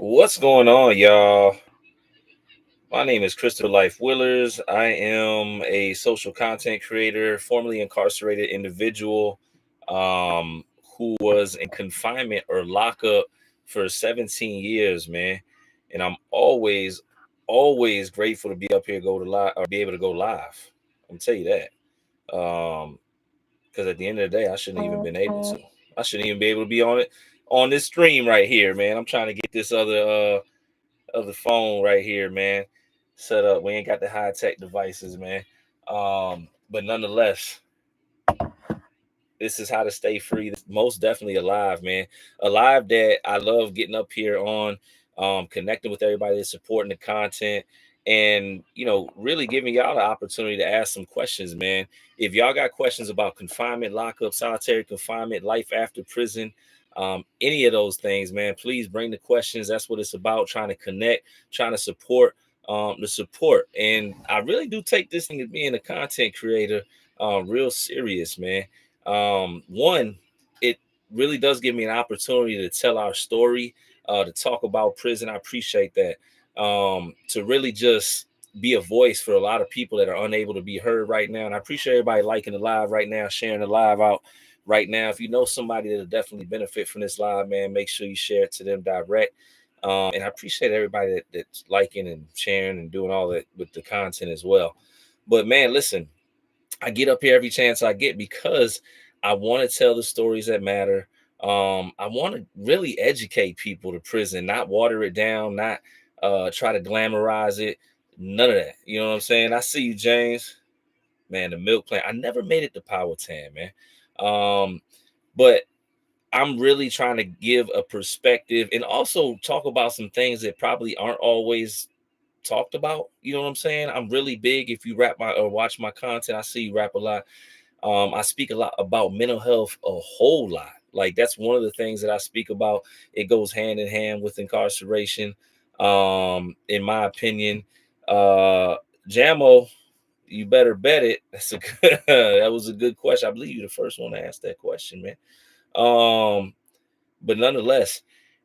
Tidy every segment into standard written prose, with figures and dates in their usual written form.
What's going on, y'all? My name is Crystal Life Willers. I am a social content creator, formerly incarcerated individual who was in confinement or lockup for 17 years, man. And I'm always grateful to be up here, go to live, or be able to go live. I'm tell you that. Because at the end of the day, I shouldn't even been able to. I shouldn't even be able to be on it on this stream right here, man. I'm trying to get this other phone right here, man, set up. We ain't got the high tech devices, man. But nonetheless, this is how to stay free. This most definitely alive, man. Alive that I love getting up here on, connecting with everybody that's supporting the content, and really giving y'all the opportunity to ask some questions, man. If y'all got questions about confinement, lockup, solitary confinement, life after prison, any of those things, man, please bring the questions. That's what it's about. Trying to connect, trying to support the support. And I really do take this thing as being a content creator real serious, man. One, it really does give me an opportunity to tell our story, to talk about prison. I appreciate that. To really just be a voice for a lot of people that are unable to be heard right now. And I appreciate everybody liking the live right now, sharing the live out right now. If you know somebody that'll definitely benefit from this live, man, make sure you share it to them direct. And I appreciate everybody that's liking and sharing and doing all that with the content as well. But man, listen, I get up here every chance I get because I want to tell the stories that matter. I want to really educate people to prison, not water it down, not try to glamorize it. None of that. You know what I'm saying? I see you, James. Man, the milk plant. I never made it to Powhatan, man. But I'm really trying to give a perspective and also talk about some things that probably aren't always talked about. You know what I'm saying? I'm really big. If you rap my or watch my content, I see you rap a lot. I speak a lot about mental health, a whole lot. Like that's one of the things that I speak about. It goes hand in hand with incarceration. In my opinion, Jamo, you better bet it. That's a good, that was a good question. I believe you're the first one to ask that question, man. Um, but nonetheless,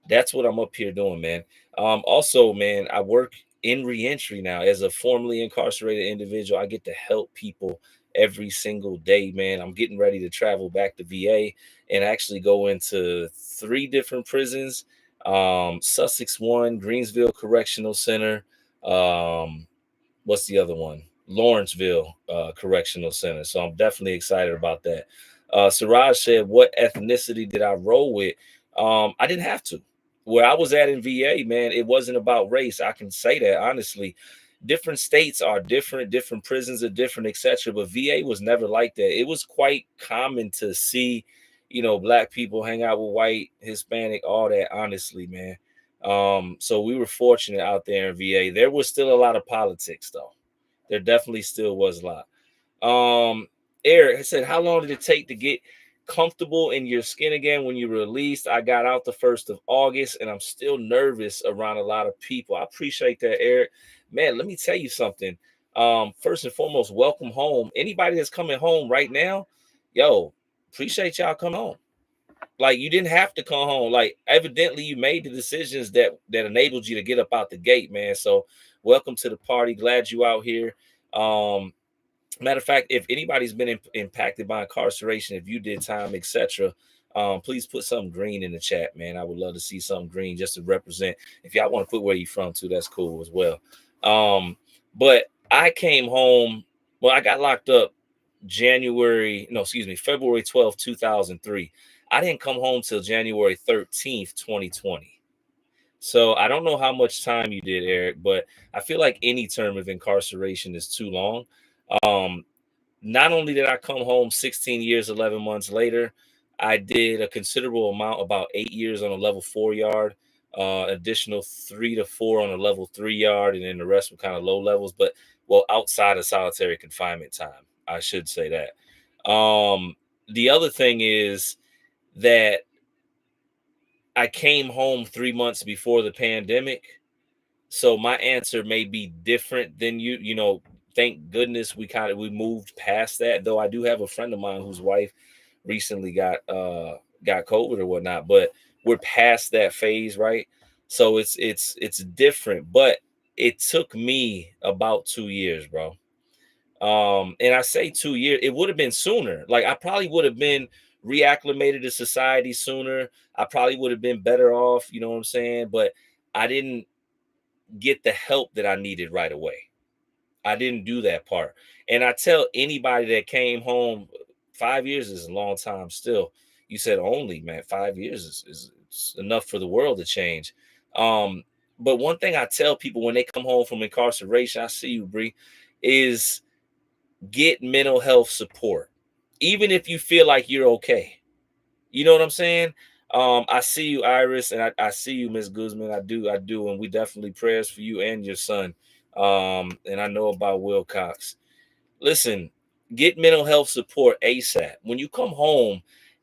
that's what I'm up here doing, man. Also, man, I work in reentry now as a formerly incarcerated individual. I get to help people every single day, man. I'm getting ready to travel back to VA and actually go into three different prisons. Sussex one, Greensville Correctional Center. Um, what's the other one? Lawrenceville Correctional Center. So I'm definitely excited about that. Siraj said, "What ethnicity did I roll with?" I didn't have to. Where I was at in VA, man, it wasn't about race. I can say that honestly. Different states are different, different prisons are different, etc. But VA was never like that. It was quite common to see, black people hang out with white, Hispanic, all that. Honestly, man. So we were fortunate out there in VA. There was still a lot of politics, though. There definitely still was a lot. Eric said, "How long did it take to get comfortable in your skin again when you were released?" I got out the 1st of August, and I'm still nervous around a lot of people. I appreciate that, Eric. Man, let me tell you something. First and foremost, welcome home. Anybody that's coming home right now, yo, appreciate y'all coming home. Like you didn't have to come home. Like evidently you made the decisions that enabled you to get up out the gate, man. So welcome to the party. Glad you out here. Um, Matter of fact, if anybody's been impacted by incarceration, if you did time, etc., please put something green in the chat, man. I would love to see something green just to represent. If y'all want to put where you from too, that's cool as well. But I came home. Well, I got locked up February 12th, 2003. I didn't come home till January 13th, 2020. So I don't know how much time you did, Eric, but I feel like any term of incarceration is too long. Um, Not only did I come home 16 years, 11 months later, I did a considerable amount, about 8 years on a level 4 yard, additional 3 to 4 on a level 3 yard, and then the rest were kind of low levels, but well, outside of solitary confinement time, I should say that. The other thing is that I came home 3 months before the pandemic. So my answer may be different than you. Thank goodness we moved past that. Though I do have a friend of mine whose wife recently got COVID or whatnot, but we're past that phase, right? So it's different, but it took me about 2 years, bro. And I say 2 years, it would have been sooner. Like I probably would have been reacclimated to society sooner. I probably would have been better off, you know what I'm saying? But I didn't get the help that I needed right away. I didn't do that part. And I tell anybody that came home, 5 years is a long time still. You said only, man, 5 years is enough for the world to change. Um, but one thing I tell people when they come home from incarceration, I see you, Bree, is get mental health support, even if you feel like you're okay. You know what I'm saying? I see you, Iris, and I see you, Miss Guzman. I do, and we definitely prayers for you and your son. And I know about Will Cox. Listen, get mental health support ASAP. When you come home,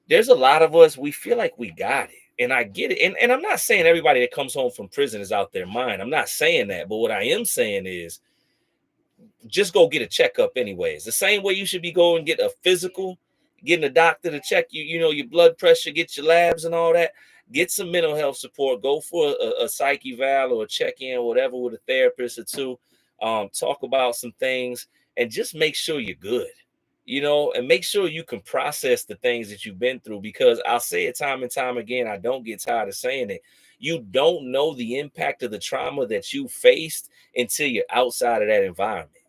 there's a lot of us, we feel like we got it. And I get it. And I'm not saying everybody that comes home from prison is out their mind. I'm not saying that. But what I am saying is just go get a checkup anyways. The same way you should be going get a physical, getting a doctor to check you, you know, your blood pressure, get your labs and all that. Get some mental health support. Go for a psych eval or a check-in, whatever, with a therapist or two. Talk about some things and just make sure you're good. You know, and make sure you can process the things that you've been through, because I'll say it time and time again. I don't get tired of saying it. You don't know the impact of the trauma that you faced until you're outside of that environment.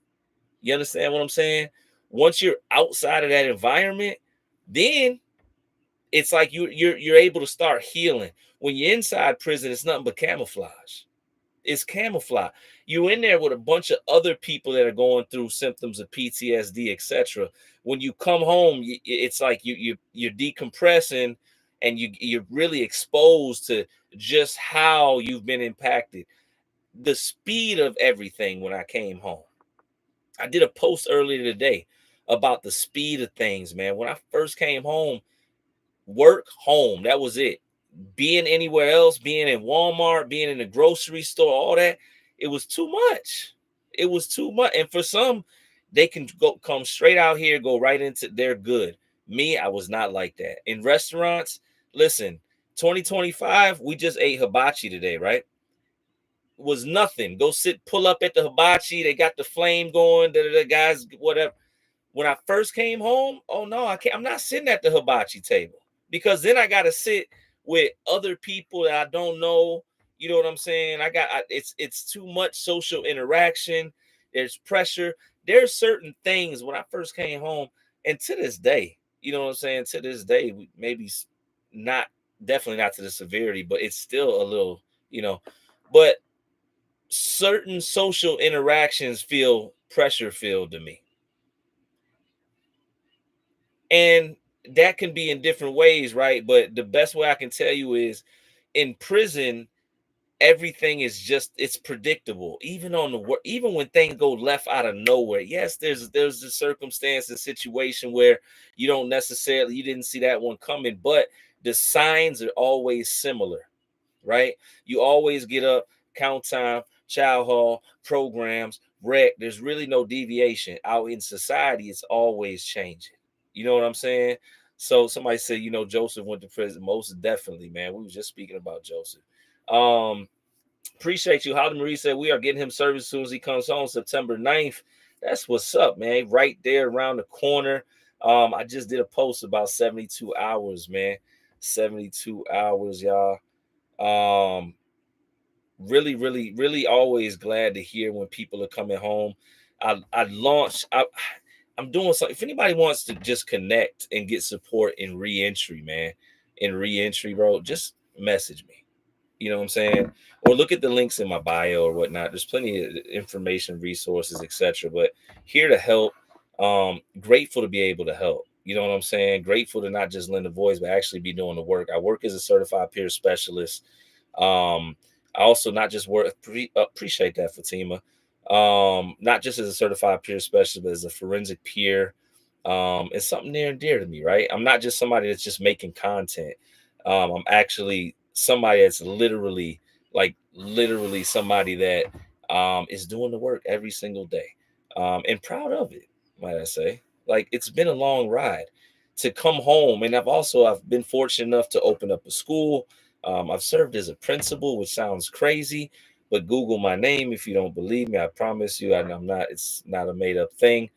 You understand what I'm saying? Once you're outside of that environment, then it's like you're able to start healing. When you're inside prison, it's nothing but camouflage. It's camouflage. You in there with a bunch of other people that are going through symptoms of PTSD, etc. When you come home, it's like you're decompressing, and you're really exposed to just how you've been impacted. The speed of everything when I came home. I did a post earlier today about the speed of things, man. When I first came home, work, home, that was it. Being anywhere else, being in Walmart, being in the grocery store, all that, it was too much. It was too much. And for some, they can come straight out here, go right into they're good. Me, I was not like that. In restaurants, listen, 2025, we just ate hibachi today, right? Was nothing. Go sit, pull up at the hibachi. They got the flame going. The guys, whatever. When I first came home, oh no, I can't. I'm not sitting at the hibachi table, because then I got to sit with other people that I don't know. You know what I'm saying? It's too much social interaction. There's pressure. There's certain things when I first came home, and to this day, you know what I'm saying. To this day, maybe not, definitely not to the severity, but it's still a little, you know. But certain social interactions feel pressure filled to me, and that can be in different ways, right? But the best way I can tell you is, in prison, everything is just, it's predictable. Even on the work, even when things go left out of nowhere, yes, there's a circumstance, a situation where you didn't see that one coming, but the signs are always similar, right? You always get up, count time, child hall, programs, rec. There's really no deviation. Out in society, it's always changing. You know what I'm saying? So somebody said, Joseph went to prison. Most definitely, man. We was just speaking about Joseph. Um, Appreciate you. Holly Marie said we are getting him service as soon as he comes home, September 9th. That's what's up, man. Right there around the corner. I just did a post about 72 hours, man. 72 hours, y'all. Um, Really, really, really always glad to hear when people are coming home. I launched, I'm doing something. If anybody wants to just connect and get support in reentry, man, in reentry, bro, just message me. You know what I'm saying? Or look at the links in my bio or whatnot. There's plenty of information, resources, etc. But here to help. Grateful to be able to help. You know what I'm saying? Grateful to not just lend a voice, but actually be doing the work. I work as a certified peer specialist. I also not just appreciate that, Fatima. Not just as a certified peer specialist, but as a forensic peer. It's something near and dear to me, right? I'm not just somebody that's just making content. I'm actually somebody that's literally somebody that is doing the work every single day, and proud of it, might I say. Like, it's been a long ride to come home, and I've been fortunate enough to open up a school. I've served as a principal, which sounds crazy, but Google my name if you don't believe me. I promise you, I'm not. It's not a made up thing.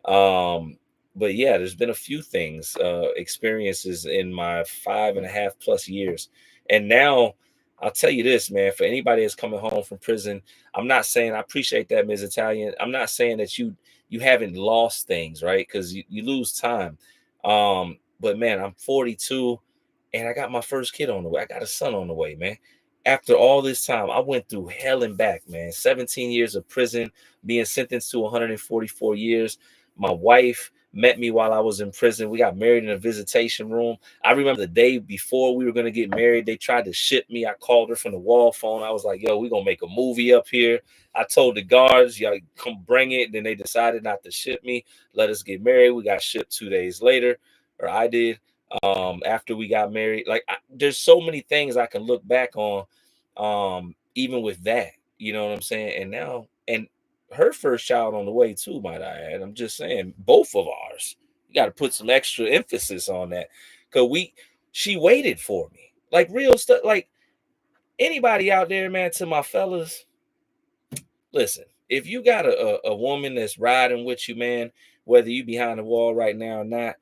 Um, but yeah, there's been a few things, experiences in my 5.5+ years, and now I'll tell you this, man. For anybody that's coming home from prison, I'm not saying, I appreciate that, Ms. Italian. I'm not saying that you haven't lost things, right? Because you lose time. But man, I'm 42 and I got my first kid on the way. I got a son on the way, man. After all this time, I went through hell and back, man. 17 years of prison, being sentenced to 144 years. My wife met me while I was in prison. We got married in a visitation room. I remember the day before we were going to get married, they tried to ship me. I called her from the wall phone. I was like, yo, we're going to make a movie up here. I told the guards, y'all come bring it. Then they decided not to ship me. Let us get married. We got shipped 2 days later, or I did, after we got married. Like, there's so many things I can look back on, even with that, you know what I'm saying? And now, and her first child on the way too, might I add. I'm just saying, both of ours. You got to put some extra emphasis on that, because she waited for me, like real stuff. Like, anybody out there, man, to my fellas, listen, if you got a woman that's riding with you, man, whether you behind the wall right now or not,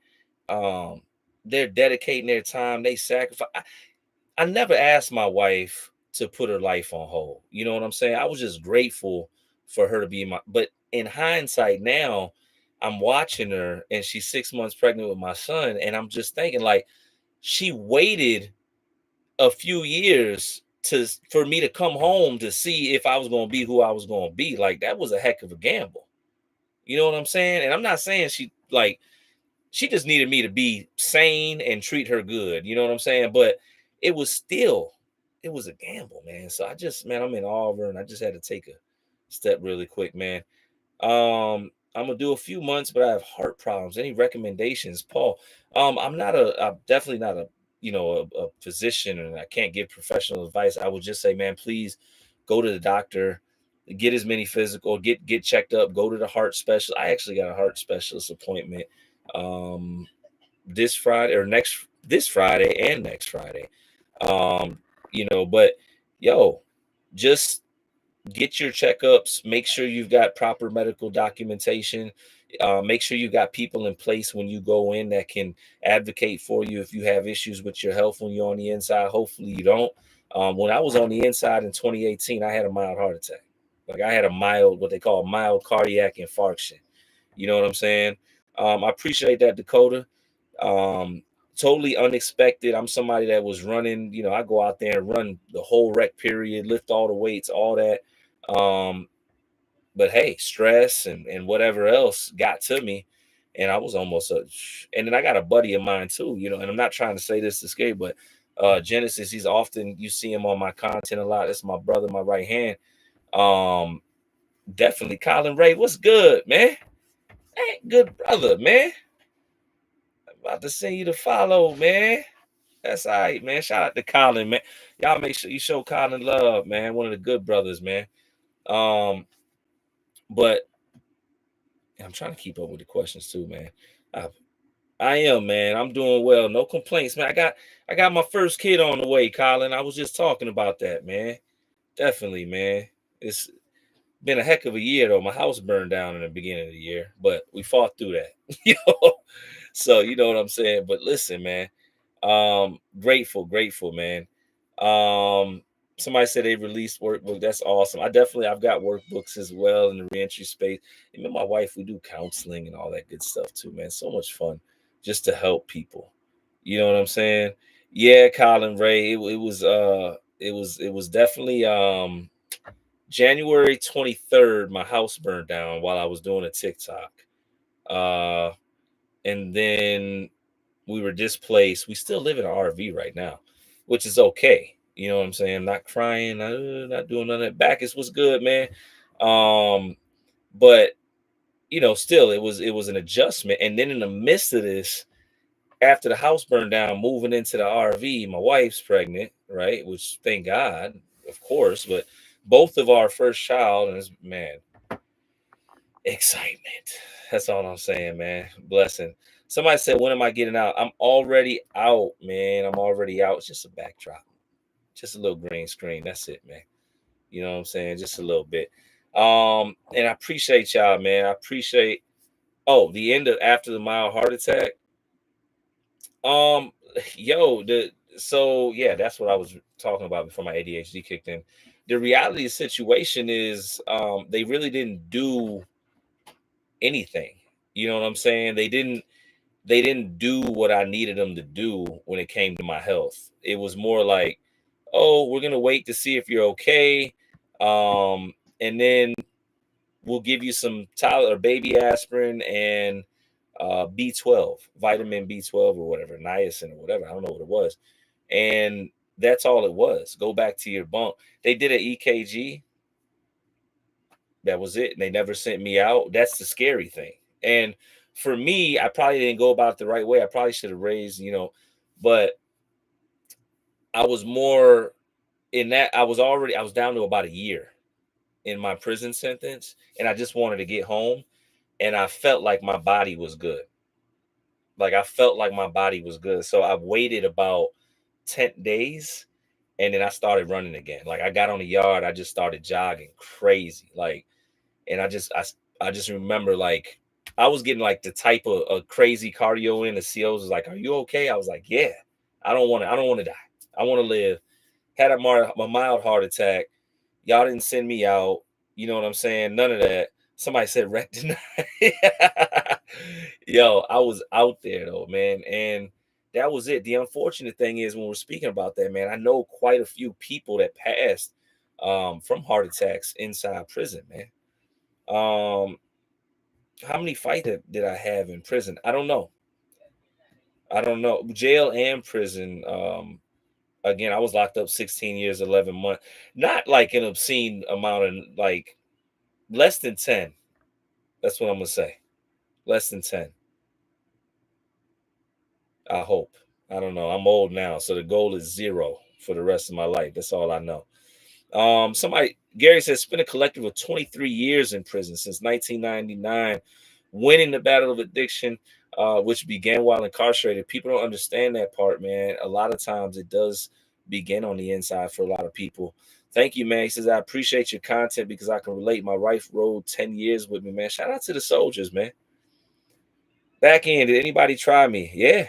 um, they're dedicating their time, they sacrifice. I never asked my wife to put her life on hold. You know what I'm saying? I was just grateful for her to be my, but in hindsight now, I'm watching her and she's 6 months pregnant with my son. And I'm just thinking, like, she waited a few years for me to come home to see if I was going to be who I was going to be. Like, that was a heck of a gamble. You know what I'm saying? And I'm not saying she just needed me to be sane and treat her good. You know what I'm saying? But it was still, it was a gamble, man. So I just, man, I'm in awe of her, and I just had to take a step really quick, man. I'm gonna do a few months, but I have heart problems. Any recommendations, Paul? I'm definitely not a, a physician, and I can't give professional advice. I would just say, man, please go to the doctor, get as many physical, get checked up, go to the heart specialist. I actually got a heart specialist appointment, um this Friday, or next this Friday and next Friday. Um, but yo, just get your checkups, make sure you've got proper medical documentation, make sure you got people in place when you go in that can advocate for you if you have issues with your health when you're on the inside. Hopefully you don't. When I was on the inside in 2018, I had a mild heart attack. Like, I had a mild, what they call mild cardiac infarction. You know what I'm saying? I appreciate that, Dakota. um Totally unexpected. I'm somebody that was running, I go out there and run the whole rec period, lift all the weights, all that. um but hey, stress and whatever else got to me, and I was almost and then I got a buddy of mine too, and I'm not trying to say this to scare, but Genesis, he's often, you see him on my content a lot. That's my brother, my right hand. um Definitely Colin Ray, what's good, man? Hey, good brother, man. About to send you the follow, man. That's all right, man. Shout out to Colin, man. Y'all make sure you show Colin love, man. One of the good brothers, man. Um, but I'm trying to keep up with the questions too, man. I, I am, man. I'm doing well. No complaints, man. I got my first kid on the way, Colin. I was just talking about that, man. Definitely, man. It's been a heck of a year though. My house burned down in the beginning of the year, but we fought through that. So you know what I'm saying. But listen, man. Grateful, man. Um, Somebody said they released workbook. That's awesome. I've got workbooks as well in the reentry space. And me and my wife, we do counseling and all that good stuff too, man. So much fun just to help people. You know what I'm saying? Yeah, Colin Ray. It was definitely January 23rd. My house burned down while I was doing a TikTok. Uh, and then we were displaced. We still live in an RV right now, which is okay. You know what I'm saying? I'm not crying, not doing none of that. Bacchus was good, man. But still, it was an adjustment. And then in the midst of this, after the house burned down, moving into the RV, my wife's pregnant, right? Which, thank God, of course. But both of our first child, and man, excitement. That's all I'm saying, man. Blessing. Somebody said, when am I getting out? I'm already out, man. I'm already out. It's just a backdrop. Just a little green screen. That's it, man. You know what I'm saying? Just a little bit. And I appreciate y'all, man. I appreciate the end of after the mild heart attack. Um, yo, the so yeah, that's what I was talking about before my ADHD kicked in. The reality of the situation is they really didn't do anything. You know what I'm saying? They didn't do what I needed them to do when it came to my health. It was more like, oh, we're gonna wait to see if you're okay. And then we'll give you some Tyler or baby aspirin and B12, vitamin B12 or whatever, niacin or whatever. I don't know what it was. And that's all it was. Go back to your bunk. They did an EKG. That was it. And they never sent me out. That's the scary thing. And for me, I probably didn't go about it the right way. I probably should have raised, but I was more in that I was down to about a year in my prison sentence. And I just wanted to get home. And I felt like my body was good. Like I felt like my body was good. So I waited about 10 days and then I started running again. Like I got on the yard, I just started jogging crazy. Like, and I just remember like I was getting like the type of a crazy cardio in. The COs was like, "Are you okay?" I was like, "Yeah, I don't want to die. I want to live." Had a mild heart attack. Y'all didn't send me out. You know what I'm saying? None of that. Somebody said rec denied. Yo, I was out there though, man. And that was it. The unfortunate thing is when we're speaking about that, man, I know quite a few people that passed from heart attacks inside prison, man. Um, how many fights did I have in prison? I don't know. I don't know. Jail and prison. Again, I was locked up 16 years, 11 months. Not like an obscene amount of like less than 10. That's what I'm gonna say. Less than 10. I hope. I don't know. I'm old now, so the goal is zero for the rest of my life. That's all I know. Somebody Gary says spent a collective of 23 years in prison since 1999, winning the battle of addiction, which began while incarcerated. People don't understand that part, man. A lot of times it does begin on the inside for a lot of people. Thank you, man. He says, I appreciate your content because I can relate. My wife rode 10 years with me, man. Shout out to the soldiers, man. Back in, did anybody try me? Yeah.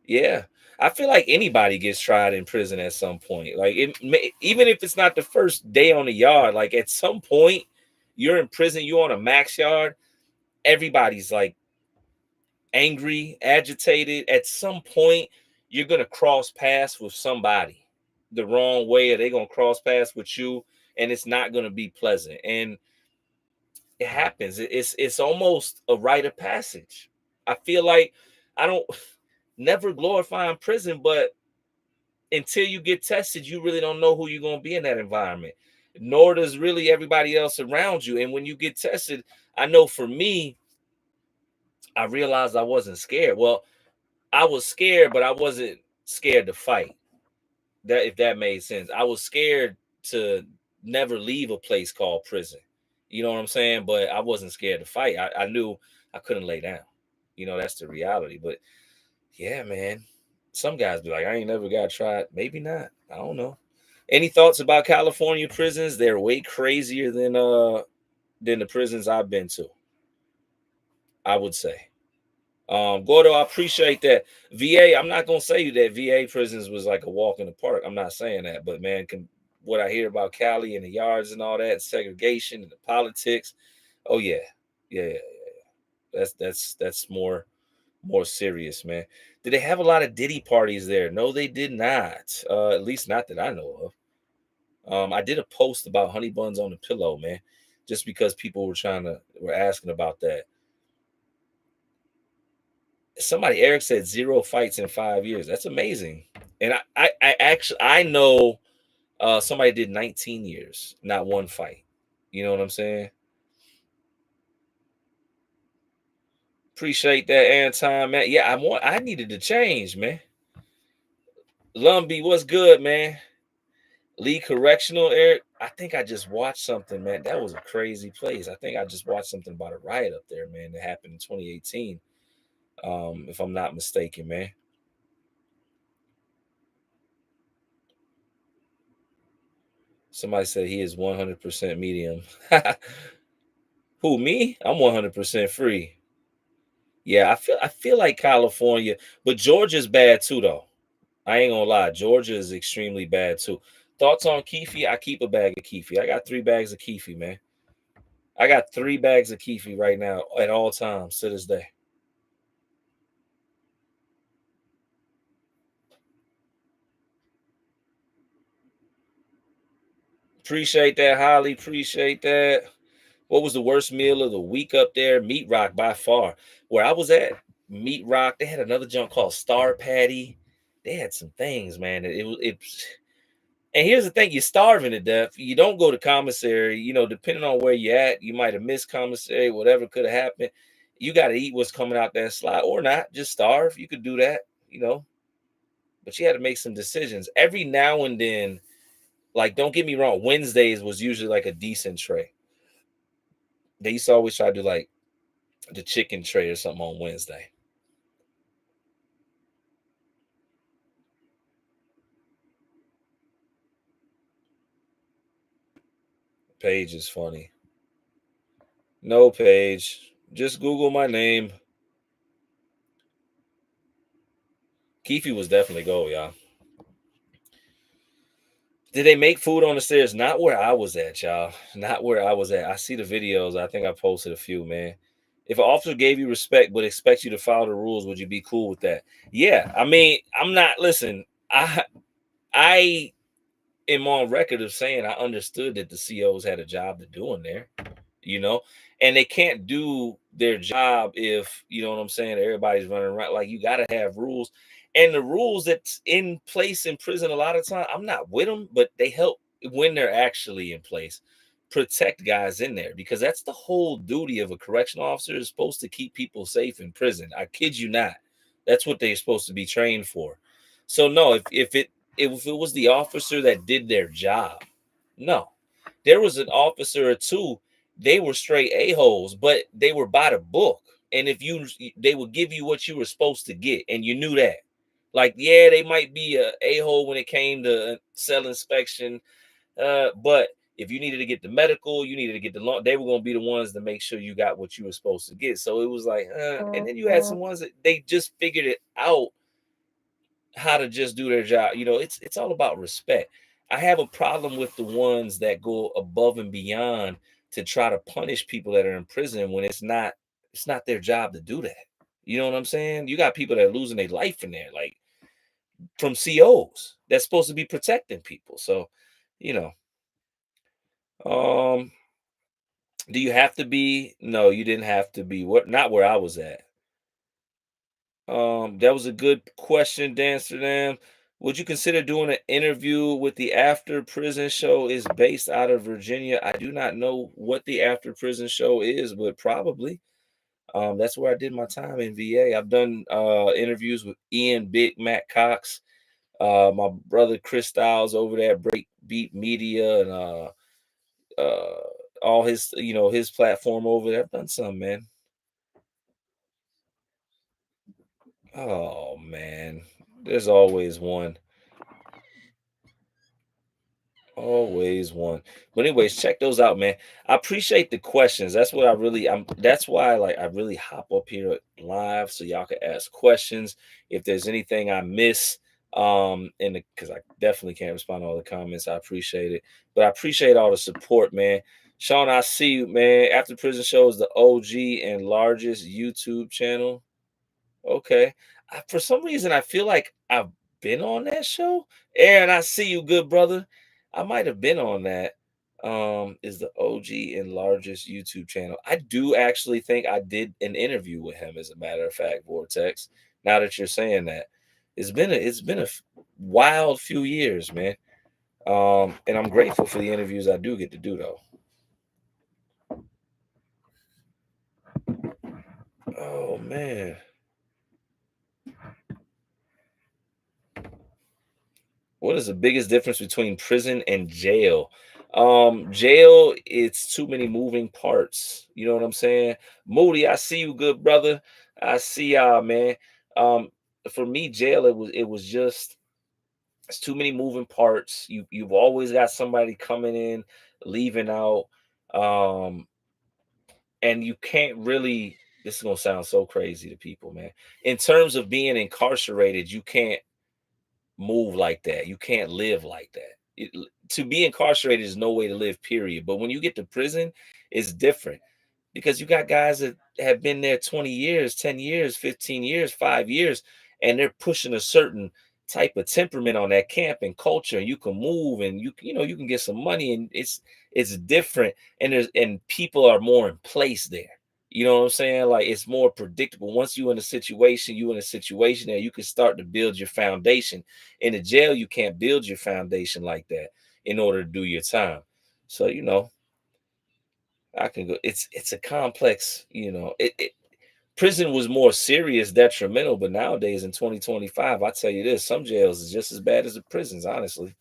Yeah. I feel like anybody gets tried in prison at some point. Like even if it's not the first day on the yard, like at some point you're in prison, you're on a max yard, everybody's like angry, agitated. At some point you're going to cross paths with somebody the wrong way or they're going to cross paths with you and it's not going to be pleasant. And it happens. It's almost a rite of passage. I feel like I don't never glorifying prison, but until you get tested, you really don't know who you're going to be in that environment, nor does really everybody else around you. And when you get tested, I know for me, I realized I wasn't scared. Well, I was scared, but I wasn't scared to fight. That if that made sense, I was scared to never leave a place called prison. You know what I'm saying? But I wasn't scared to fight. I knew I couldn't lay down. That's the reality. But yeah, man. Some guys be like, I ain't never got tried. Maybe not. I don't know. Any thoughts about California prisons? They're way crazier than the prisons I've been to, I would say. Gordo, I appreciate that. VA, I'm not gonna say that VA prisons was like a walk in the park. I'm not saying that, but man, what I hear about Cali and the yards and all that, segregation and the politics. Oh yeah, yeah, yeah, yeah. That's more serious, man. Did they have a lot of Diddy parties there? No, they did not. At least not that I know of. I did a post about honey buns on the pillow, man, just because people were asking about that. Somebody Eric said 0 fights in 5 years. That's amazing. And I actually I know somebody did 19 years, not one fight. You know what I'm saying? Appreciate that, Anton, man. Yeah, I needed to change, man. Lumbee, what's good, man? Lee Correctional, Eric. I think I just watched something, man. That was a crazy place. I think I just watched something about a riot up there, man, that happened in 2018. If I'm not mistaken, man. Somebody said he is 100% medium. Who, me? I'm 100% free. Yeah, I feel like California, but Georgia's bad too though. I ain't gonna lie, Georgia is extremely bad too. Thoughts on Keefe? I keep a bag of Keefe. I got 3 bags of Keefe, man. I got 3 bags of Keefe right now at all times to this day. Appreciate that, highly appreciate that. What was the worst meal of the week up there? Meat Rock by far. Where I was at, Meat Rock, they had another junk called Star Patty. They had some things, man. It was it. And here's the thing: you're starving to death. You don't go to commissary. Depending on where you're at, you might have missed commissary. Whatever could have happened, you got to eat what's coming out that slot, or not. Just starve. You could do that. But you had to make some decisions every now and then. Like, don't get me wrong. Wednesdays was usually like a decent tray. They used to always try to do like the chicken tray or something on Wednesday. Page is funny. No page. Just Google my name. Keefe was definitely gold, y'all. Did they make food on the stairs? Not where I was at, y'all. Not where I was at. I see the videos. I think I posted a few, man. If an officer gave you respect but expects you to follow the rules, would you be cool with that? Yeah. I mean, I'm not listen, I am on record of saying I understood that the COs had a job to do in there, you know, and they can't do their job if what I'm saying, everybody's running around. Like, you got to have rules, and the rules that's in place in prison a lot of time, I'm not with them, but they help when they're actually in place, protect guys in there, because that's the whole duty of a correctional officer, is supposed to keep people safe in prison. I kid you not. That's what they're supposed to be trained for. So no, if it was the officer that did their job, no. There was an officer or two, they were straight a-holes, but they were by the book. And if you they would give you what you were supposed to get, and you knew that. Like, yeah, they might be a-hole when it came to cell inspection, but if you needed to get the medical, you needed to get the law, they were going to be the ones to make sure you got what you were supposed to get. So it was like, and then you had some ones that they just figured it out how to just do their job. It's all about respect. I have a problem with the ones that go above and beyond to try to punish people that are in prison when it's not their job to do that. You know what I'm saying? You got people that are losing their life in there, like from COs that's supposed to be protecting people. So, you know, um, do you have to be? No, you didn't have to be. What? Not where I was at. That was a good question, Dancer. Would you consider doing an interview with the After Prison Show? Is based out of Virginia. I do not know what the After Prison Show is, but probably. That's where I did my time in VA. I've done interviews with Ian Big Mac Cox, my brother Chris Styles over there at Breakbeat Media, and uh, all his platform over there. I've done some, man. Oh man, there's always one. Always one. But anyways, check those out, man. I appreciate the questions. That's what that's why like I really hop up here live so y'all can ask questions. If there's anything I miss, because I definitely can't respond to all the comments. I appreciate it. But I appreciate all the support, man. Sean, I see you, man. After Prison Show is the OG and largest YouTube channel. Okay. For some reason, I feel like I've been on that show. Aaron, I see you, good brother. I might have been on that. Is the OG and largest YouTube channel. I do actually think I did an interview with him, as a matter of fact, Vortex. Now that you're saying that, it's been a wild few years, man. And I'm grateful for the interviews I do get to do, though. Oh man. What is the biggest difference between prison and jail? Jail, it's too many moving parts. You know what I'm saying? Moody, I see you, good brother. I see y'all, man. Um, for me, jail, it was just It's too many moving parts. You've always got somebody coming in, leaving out. Um, and you can't really, this is gonna sound so crazy to people, man. In terms of being incarcerated, you can't move like that. You can't live like that. To be incarcerated is no way to live, period. But when you get to prison, it's different because you got guys that have been there 20 years, 10 years, 15 years, 5 years, and they're pushing a certain type of temperament on that camp and culture. And you can move and you can get some money, and it's different. And people are more in place there. You know what I'm saying? Like it's more predictable. Once you in a situation that you can start to build your foundation. In the jail, you can't build your foundation like that in order to do your time. So, I can go. It's a complex, prison was more serious, detrimental, but nowadays in 2025, I tell you this, some jails is just as bad as the prisons, honestly.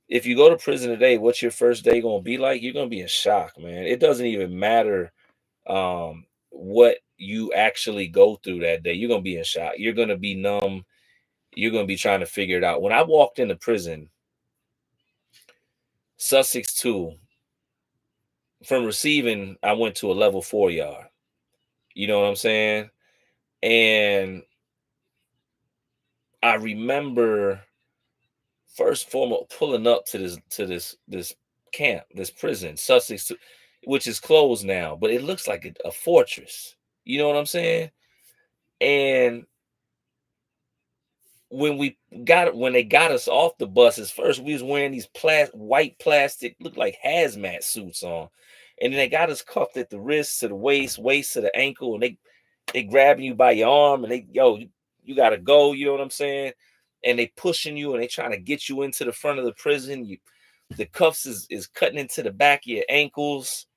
If you go to prison today, what's your first day gonna be like? You're gonna be in shock, man. It doesn't even matter what you actually go through that day. You're gonna be in shock. You're gonna be numb. You're gonna be trying to figure it out. When I walked into prison, Sussex 2, from receiving, I went to a level 4 yard. You know what I'm saying? And I remember first and foremost pulling up to this camp, this prison, Sussex, which is closed now, but it looks like a fortress. You know what I'm saying? And when they got us off the buses, first we was wearing these white plastic, look like hazmat suits on, and then they got us cuffed at the wrist to the waist to the ankle, and they grabbing you by your arm, and you gotta go. You know what I'm saying? And they pushing you, and they trying to get you into the front of the prison. The cuffs is cutting into the back of your ankles,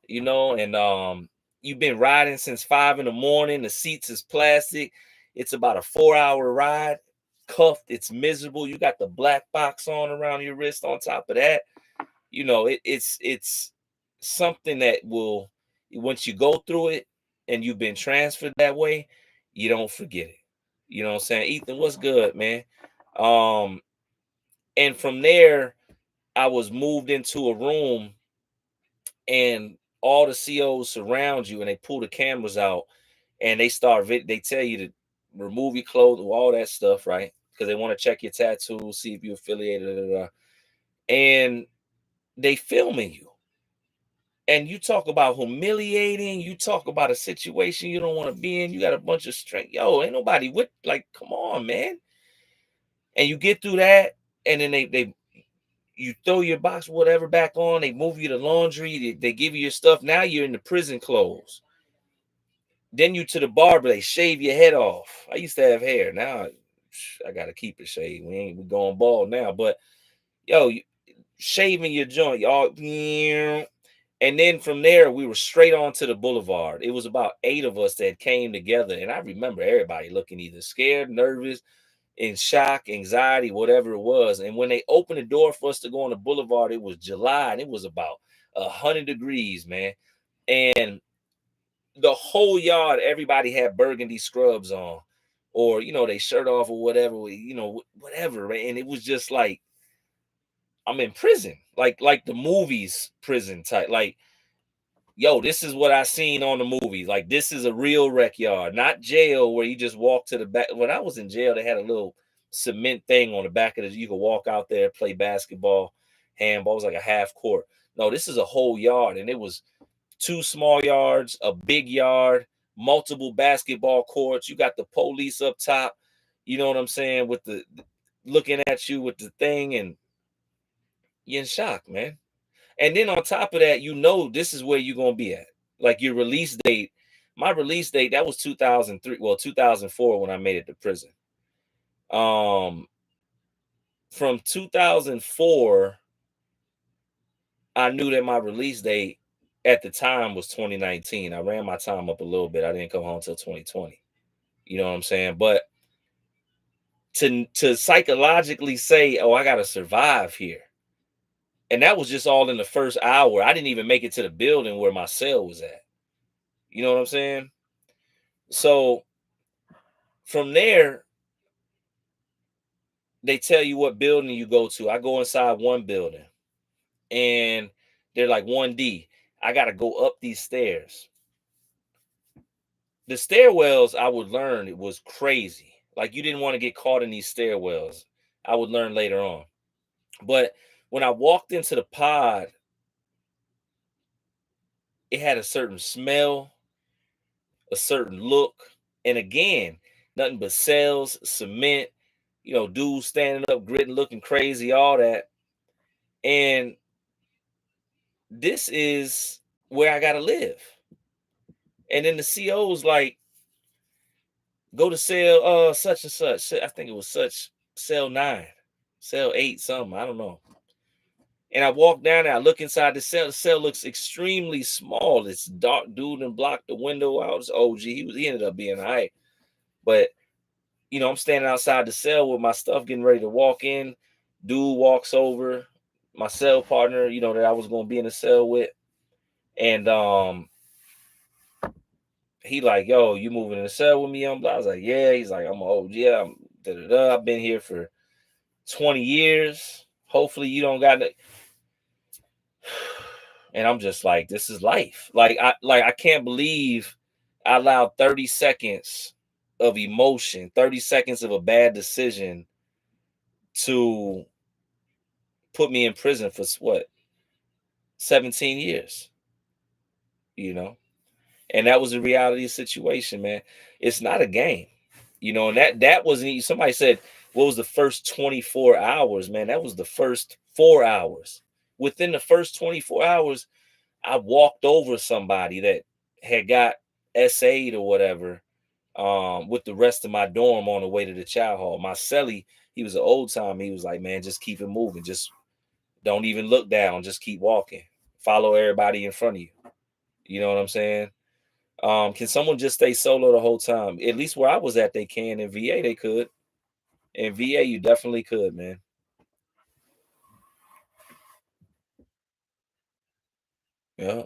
and you've been riding since 5 in the morning. The seats is plastic. It's about a 4-hour ride. Cuffed, it's miserable. You got the black box on around your wrist. On top of that, it's something that will, once you go through it and you've been transferred that way, you don't forget it. You know what I'm saying? Ethan, what's good, man? Um, and from there, I was moved into a room, and all the COs surround you, and they pull the cameras out, and they tell you to remove your clothes, all that stuff, right? Because they want to check your tattoos, see if you're affiliated, and they filming you. And you talk about humiliating, you talk about a situation you don't want to be in, you got a bunch of strength. Yo, ain't nobody with, like, come on, man. And you get through that, and then they you throw your box, whatever, back on, they move you to laundry, they give you your stuff. Now you're in the prison clothes. Then you to the barber, they shave your head off. I used to have hair. Now I gotta keep it shaved. We going bald now, but yo, shaving your joint, y'all. And then from there, we were straight on to the boulevard. It was about 8 of us that came together. And I remember everybody looking either scared, nervous, in shock, anxiety, whatever it was. And when they opened the door for us to go on the boulevard, it was July and it was about 100 degrees, man. And the whole yard, everybody had burgundy scrubs on, or they shirt off or whatever, whatever. Right? And it was just like I'm in prison, like the movies prison type. Like, yo, this is what I seen on the movies. Like, this is a real rec yard, not jail where you just walk to the back. When I was in jail, they had a little cement thing on the back of it. You could walk out there, play basketball, handball. It was like a half court. No, this is a whole yard, and it was 2 small yards, a big yard, multiple basketball courts. You got the police up top. You know what I'm saying? With the looking at you with the thing, and you're in shock, man. And then on top of that, this is where you're gonna be at. Like your release date. My release date, that was 2003, well, 2004 when I made it to prison. Um, from 2004, I knew that my release date at the time was 2019. I ran my time up a little bit. I didn't come home till 2020. You know what I'm saying? But to psychologically say, oh, I gotta survive here. And that was just all in the first hour. I didn't even make it to the building where my cell was at. You know what I'm saying? So from there, they tell you what building you go to. I go inside one building and they're like 1D. I got to go up these stairs. The stairwells, I would learn, it was crazy. Like you didn't want to get caught in these stairwells. I would learn later on. But when I walked into the pod, it had a certain smell, a certain look. And again, nothing but cells, cement, dudes standing up, gritting, looking crazy, all that. And this is where I gotta live. And then the CO's like, go to cell such and such. I think it was such cell 9, cell 8, something. I don't know. And I walk down there, I look inside the cell. The cell looks extremely small. It's dark, dude, and blocked the window out. It's OG. He ended up being high. But I'm standing outside the cell with my stuff, getting ready to walk in. Dude walks over, my cell partner, that I was gonna be in the cell with. And he like, yo, you moving in the cell with me? I was like, yeah. He's like, I'm old. Yeah, I'm da-da-da. I've been here for 20 years. Hopefully you don't got it. And I'm just like, this is life. I can't believe I allowed 30 seconds of emotion, 30 seconds of a bad decision to put me in prison for what? 17 years, And that was the reality of the situation, man. It's not a game. And that wasn't, somebody said, what was the first 24 hours, man? That was the first 4 hours. Within the first 24 hours, I walked over somebody that had got SA'd or whatever, with the rest of my dorm on the way to the chow hall. My cellie, he was an old time. He was like, man, just keep it moving. Just don't even look down. Just keep walking. Follow everybody in front of you. You know what I'm saying? Can someone just stay solo the whole time? At least where I was at, they can. In VA, they could. In VA, you definitely could, man. Yeah.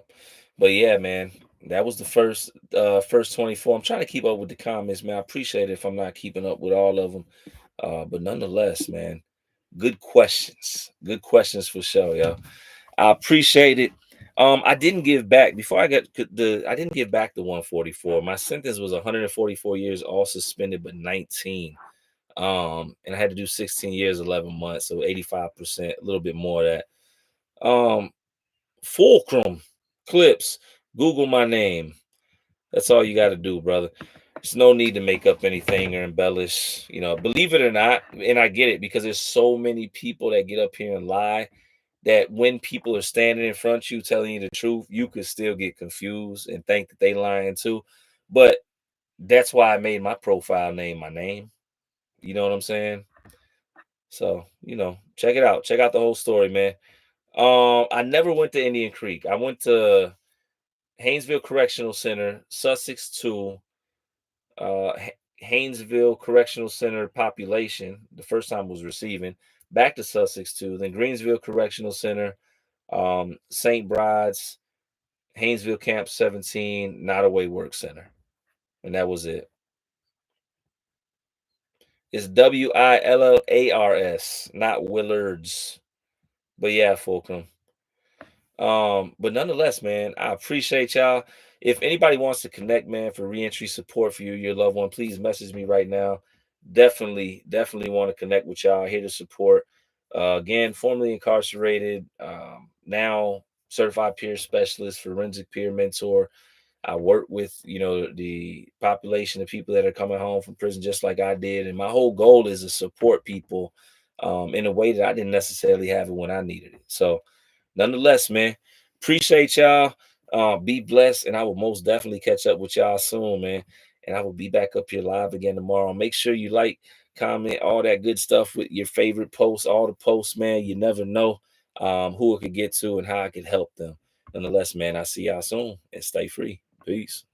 But yeah, man, that was the first 24. I'm trying to keep up with the comments, man. I appreciate it if I'm not keeping up with all of them. But nonetheless, man, good questions. Good questions for sure, yo. I appreciate it. I didn't give back before I didn't give back the 144. My sentence was 144 years, all suspended, but 19. And I had to do 16 years, 11 months, so 85%, a little bit more of that. Fulcrum Clips, Google my name. That's all you got to do, brother. There's no need to make up anything or embellish. Believe it or not, and I get it because there's so many people that get up here and lie that when people are standing in front of you telling you the truth, you could still get confused and think that they lying too. But that's why I made my profile name my name. You know what I'm saying? So, check it out. Check out the whole story, man. I never went to Indian Creek. I went to Haynesville Correctional Center, Sussex 2, Haynesville Correctional Center population. The first time was receiving, back to Sussex 2, then Greensville Correctional Center, St. Bride's, Haynesville Camp 17, Nottoway Work Center. And that was it. It's Willars, not Willards. But yeah, Fulcrum. But nonetheless, man, I appreciate y'all. If anybody wants to connect, man, for reentry support for you, your loved one, please message me right now. Definitely want to connect with y'all. Here to support. Again, formerly incarcerated, now certified peer specialist, forensic peer mentor. I work with, the population of people that are coming home from prison just like I did. And my whole goal is to support people in a way that I didn't necessarily have it when I needed it. So nonetheless, man, appreciate y'all. Be blessed. And I will most definitely catch up with y'all soon, man. And I will be back up here live again tomorrow. Make sure you like, comment, all that good stuff with your favorite posts, all the posts, man. You never know who it could get to and how I could help them. Nonetheless, man, I'll see y'all soon and stay free. Peace.